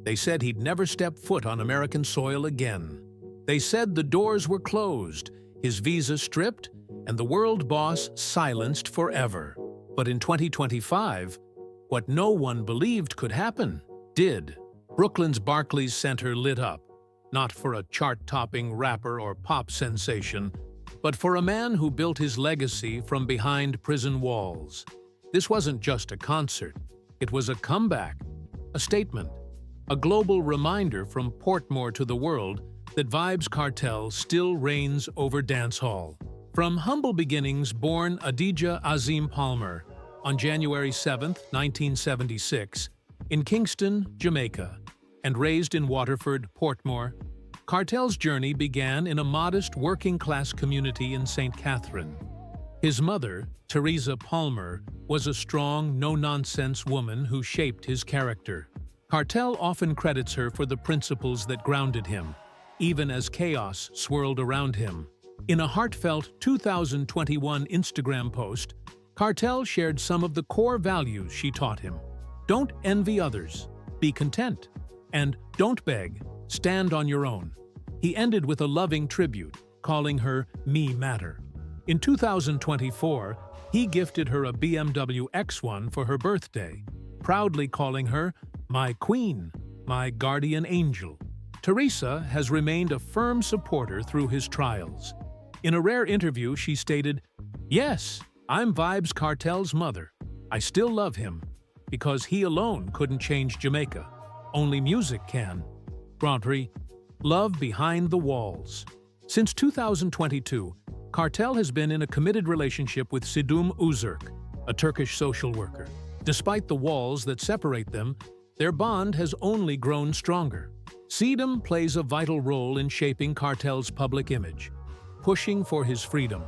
They said he'd never step foot on American soil again. They said the doors were closed, his visa stripped, and the world boss silenced forever. But in 2025, what no one believed could happen, did. Brooklyn's Barclays Center lit up, not for a chart-topping rapper or pop sensation, but for a man who built his legacy from behind prison walls. This wasn't just a concert, it was a comeback, a statement, a global reminder from Portmore to the world that Vybz Kartel still reigns over dancehall. From humble beginnings born Adidja Azim Palmer on January 7, 1976, in Kingston, Jamaica, and raised in Waterford, Portmore, Kartel's journey began in a modest working-class community in St. Catherine. His mother, Teresa Palmer, was a strong, no-nonsense woman who shaped his character. Kartel often credits her for the principles that grounded him, even as chaos swirled around him. In a heartfelt 2021 Instagram post, Kartel shared some of the core values she taught him. Don't envy others, be content, and don't beg, stand on your own. He ended with a loving tribute, calling her Me Matter. In 2024, he gifted her a BMW X1 for her birthday, proudly calling her my queen, my guardian angel. Teresa has remained a firm supporter through his trials. In a rare interview, she stated, "Yes, I'm Vybz Kartel's mother. I still love him, because he alone couldn't change Jamaica. Only music can." Grand Prix, love behind the walls. Since 2022, Kartel has been in a committed relationship with Sidum Uzerk, a Turkish social worker. Despite the walls that separate them, their bond has only grown stronger. Sidum plays a vital role in shaping Kartel's public image, pushing for his freedom,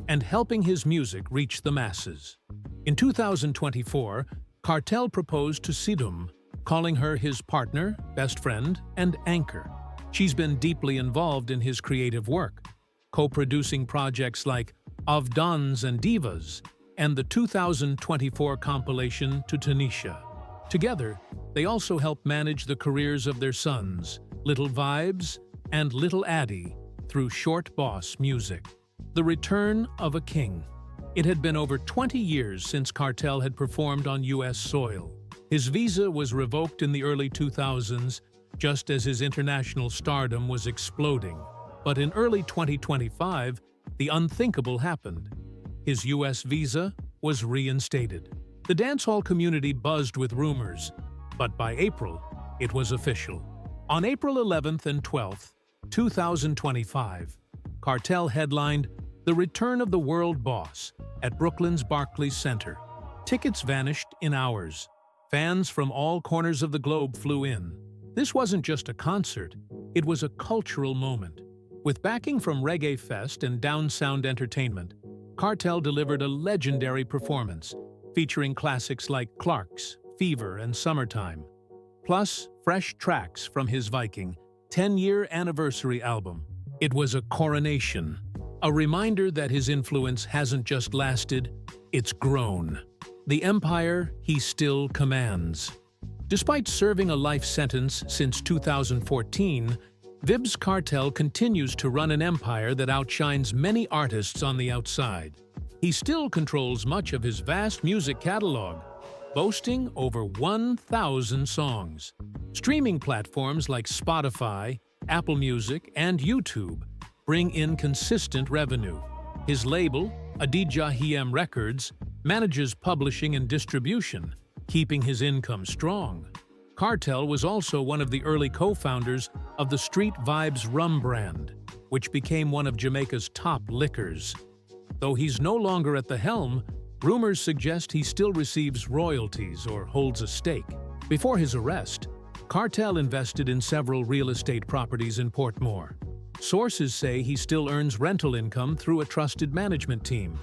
and helping his music reach the masses. In 2024, Kartel proposed to Sidum, calling her his partner, best friend, and anchor. She's been deeply involved in his creative work, co-producing projects like Of Dons and Divas and the 2024 compilation To Tunisia. Together, they also help manage the careers of their sons, Little Vybz and Little Addy, through Short Boss Music. The return of a king. It had been over 20 years since Kartel had performed on U.S. soil. His visa was revoked in the early 2000s, just as his international stardom was exploding. But in early 2025, the unthinkable happened. His U.S. visa was reinstated. The dancehall community buzzed with rumors, but by April, it was official. On April 11th and 12th, 2025, Kartel headlined The Return of the World Boss at Brooklyn's Barclays Center. Tickets vanished in hours. Fans from all corners of the globe flew in. This wasn't just a concert, it was a cultural moment. With backing from Reggae Fest and Down Sound Entertainment, Kartel delivered a legendary performance, featuring classics like Clark's, Fever, and Summertime, plus fresh tracks from his Viking 10-year anniversary album. It was a coronation, a reminder that his influence hasn't just lasted, it's grown. The empire he still commands. Despite serving a life sentence since 2014, Vybz Kartel continues to run an empire that outshines many artists on the outside. He still controls much of his vast music catalog, boasting over 1,000 songs. Streaming platforms like Spotify, Apple Music, and YouTube bring in consistent revenue. His label, Adidja Records, manages publishing and distribution, keeping his income strong. Kartel was also one of the early co-founders of the Street Vibes rum brand, which became one of Jamaica's top liquors. Though he's no longer at the helm, rumors suggest he still receives royalties or holds a stake. Before his arrest, Kartel invested in several real estate properties in Portmore. Sources say he still earns rental income through a trusted management team.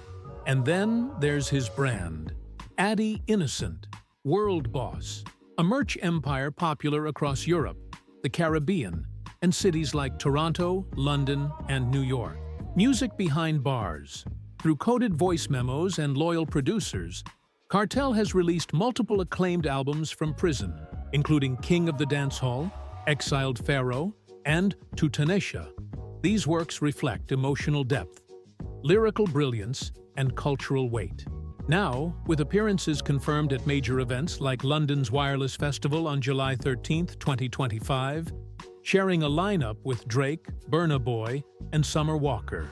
And then there's his brand, Addy Innocent, World Boss, a merch empire popular across Europe, the Caribbean, and cities like Toronto, London, and New York. Music behind bars. Through coded voice memos and loyal producers, Kartel has released multiple acclaimed albums from prison, including King of the Dancehall, Exiled Pharaoh, and Tutanesha. These works reflect emotional depth, lyrical brilliance, and cultural weight. Now, with appearances confirmed at major events like London's Wireless Festival on July 13, 2025, sharing a lineup with Drake, Burna Boy, and Summer Walker,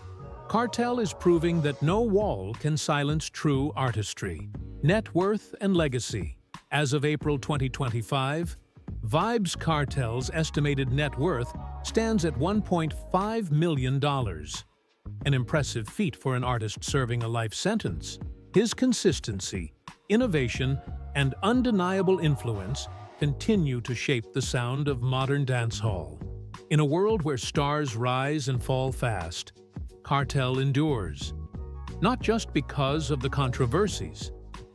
Kartel is proving that no wall can silence true artistry, net worth, and legacy. As of April 2025, Vybz Kartel's estimated net worth stands at $1.5 million, an impressive feat for an artist serving a life sentence. His consistency, innovation, and undeniable influence continue to shape the sound of modern dancehall. In a world where stars rise and fall fast, Kartel endures, not just because of the controversies,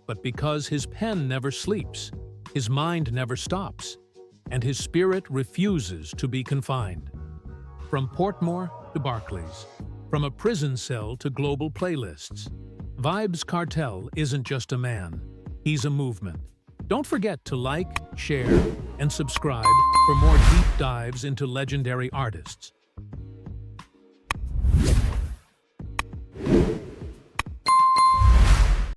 but because his pen never sleeps, his mind never stops, and his spirit refuses to be confined. From Portmore to Barclays, from a prison cell to global playlists, Vybz Kartel isn't just a man, he's a movement. Don't forget to like, share, and subscribe for more deep dives into legendary artists.